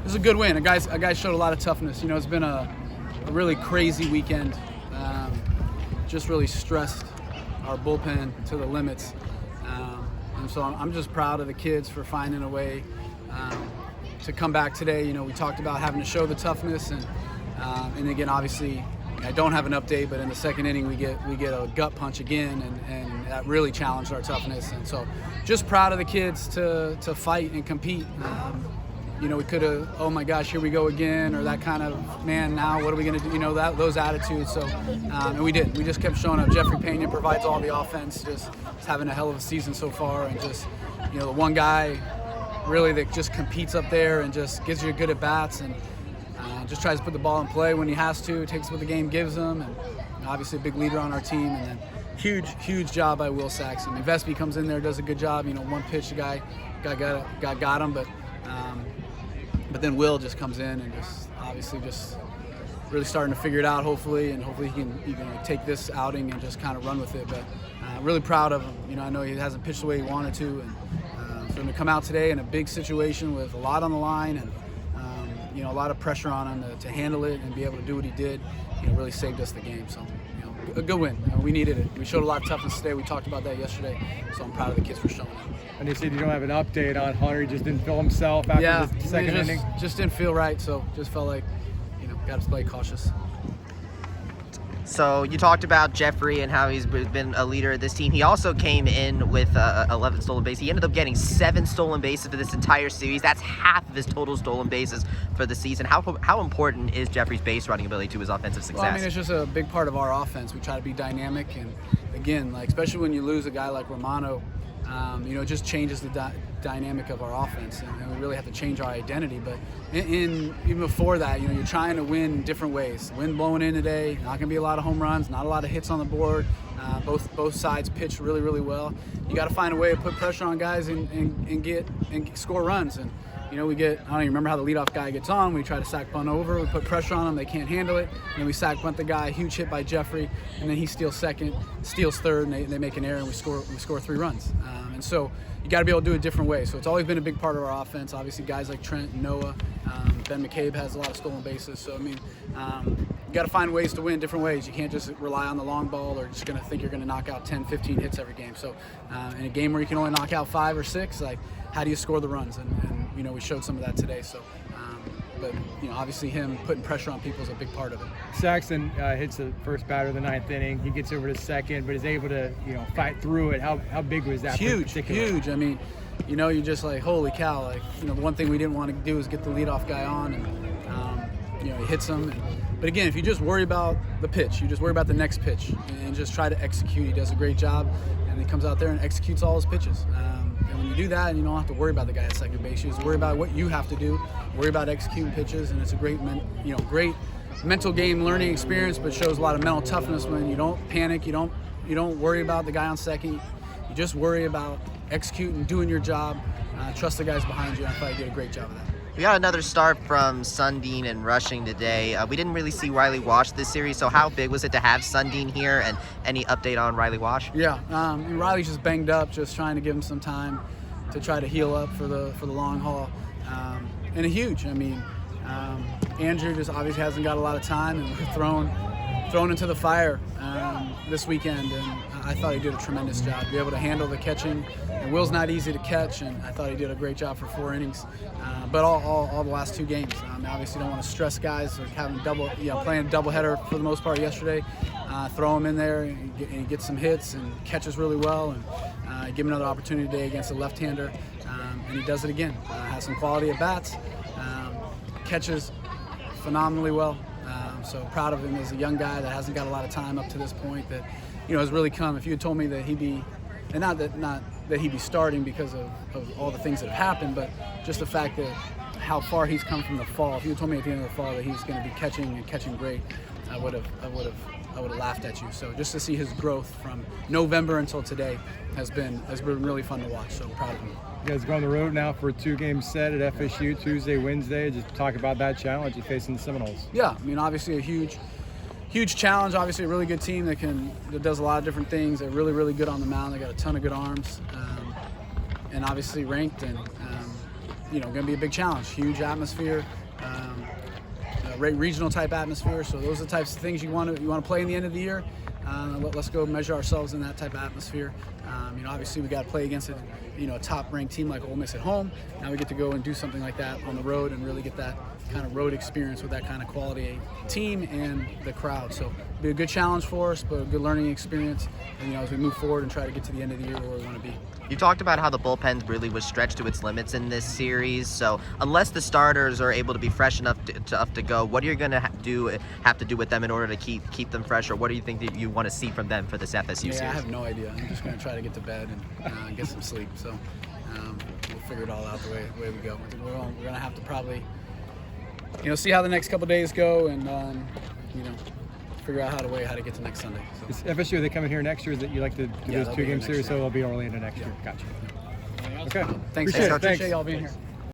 was a good win. A guy showed a lot of toughness. You know, it's been a really crazy weekend. Just really stressed our bullpen to the limits. And so I'm just proud of the kids for finding a way to come back today. You know, we talked about having to show the toughness, and again, obviously, I don't have an update, but in the second inning we get a gut punch again, and that really challenged our toughness. And so, just proud of the kids to fight and compete. You know, we could have, oh my gosh, here we go again, or that kind of, man, now what are we going to do? You know, those attitudes. So, and we did. We just kept showing up. Jeffrey Pena provides all the offense. Just having a hell of a season so far, and just, you know, the one guy really that just competes up there and just gives you good at bats, and just tries to put the ball in play when he has to, takes what the game gives him, and obviously a big leader on our team. And then huge job by Will Saxon. I mean, Vespi comes in there, does a good job. You know, one pitch, the guy got him, but then Will just comes in and just obviously just really starting to figure it out, hopefully he can take this outing and just kind of run with it. But really proud of him. You know, I know he hasn't pitched the way he wanted to, and for him to come out today in a big situation with a lot on the line, and you know, a lot of pressure on him to handle it and be able to do what he did, you know, really saved us the game. So, you know, a good win. You know, we needed it. We showed a lot of toughness today. We talked about that yesterday. So I'm proud of the kids for showing it. And you said you don't have an update on Hunter. He just didn't feel himself after the second inning. Just didn't feel right. So just felt like, you know, got to play cautious. So you talked about Jeffrey and how he's been a leader of this team. He also came in with 11 stolen bases. He ended up getting 7 stolen bases for this entire series. That's half of his total stolen bases for the season. How important is Jeffrey's base running ability to his offensive success? Well, I mean, it's just a big part of our offense. We try to be dynamic, and again, like especially when you lose a guy like Romano, you know, it just changes the dynamic of our offense, and we really have to change our identity. But even before that, you know, you're trying to win different ways. Wind blowing in today, not going to be a lot of home runs, not a lot of hits on the board. Both sides pitch really well. You got to find a way to put pressure on guys and score runs. And you know, I don't even remember how the leadoff guy gets on. We try to sack bunt over. We put pressure on them. They can't handle it. And then we sack bunt the guy. Huge hit by Jeffrey. And then he steals second, steals third, and they make an error, and we score 3 runs. And so you got to be able to do it a different way. So it's always been a big part of our offense. Obviously, guys like Trent and Noah. Ben McCabe has a lot of stolen bases. So, I mean, you got to find ways to win different ways. You can't just rely on the long ball or just going to think you're going to knock out 10, 15 hits every game. So in a game where you can only knock out 5 or 6, like, how do you score the runs? And you know, we showed some of that today. So, but you know, obviously him putting pressure on people is a big part of it. Saxon hits the first batter of the 9th inning. He gets over to second, but is able to, you know, fight through it. How big was that? Huge. I mean, you know, you're just like, holy cow! Like, you know, the one thing we didn't want to do is get the leadoff guy on, and you know, he hits him. But again, if you just worry about the pitch, you just worry about the next pitch, and just try to execute. He does a great job, and he comes out there and executes all his pitches. And when you do that, you don't have to worry about the guy at second base. You just worry about what you have to do, worry about executing pitches, and it's a great mental game learning experience, but shows a lot of mental toughness when you don't panic, you don't worry about the guy on second. You just worry about executing, doing your job, trust the guys behind you, and I thought you did a great job of that. We got another start from Sundin and rushing today. We didn't really see Riley Wash this series, so how big was it to have Sundin here, and any update on Riley Wash? Yeah, and Riley's just banged up, just trying to give him some time to try to heal up for the long haul. And a huge, I mean, Andrew just obviously hasn't got a lot of time, and we're thrown into the fire this weekend, and I thought he did a tremendous job. Be able to handle the catching, and Will's not easy to catch, and I thought he did a great job for 4 innings. But all the last 2 games, obviously don't want to stress guys, like having playing a doubleheader for the most part yesterday. Throw him in there, and he gets some hits and catches really well, and give him another opportunity today against a left-hander, and he does it again. Has some quality at bats, catches phenomenally well. So proud of him as a young guy that hasn't got a lot of time up to this point, that, you know, has really come. If you had told me that he'd be, and not that he'd be starting because of all the things that have happened, but just the fact that how far he's come from the fall. If you had told me at the end of the fall that he's going to be catching great, I would have laughed at you. So just to see his growth from November until today has been really fun to watch. So proud of him. You guys go on the road now for a 2-game set at FSU Tuesday, Wednesday. Just talk about that challenge you're facing the Seminoles. Yeah, I mean, obviously a huge challenge. Obviously a really good team that does a lot of different things. They're really good on the mound. They got a ton of good arms, and obviously ranked. And going to be a big challenge. Huge atmosphere, regional type atmosphere. So those are the types of things you want to play in the end of the year. Let's go measure ourselves in that type of atmosphere. Obviously we got to play against a top-ranked team like Ole Miss at home. Now we get to go and do something like that on the road and really get that kind of road experience with that kind of quality team and the crowd. So it'll be a good challenge for us, but a good learning experience. And, as we move forward and try to get to the end of the year where we want to be. You talked about how the bullpen really was stretched to its limits in this series. So unless the starters are able to be fresh enough to go, what are you going to have to do with them in order to keep them fresh, or what do you think that you want to see from them for this FSU series? I have no idea. I'm just going to try to get to bed and get some sleep. So we'll figure it all out the way we go. We're going to have to probably see how the next couple days go and figure out how to get to next Sunday. So. Is FSU, are they coming here next year? Is that you like to do this 2-game series? So it'll be Orlando next year. Gotcha. Okay. Thanks. Appreciate it. Appreciate y'all being here.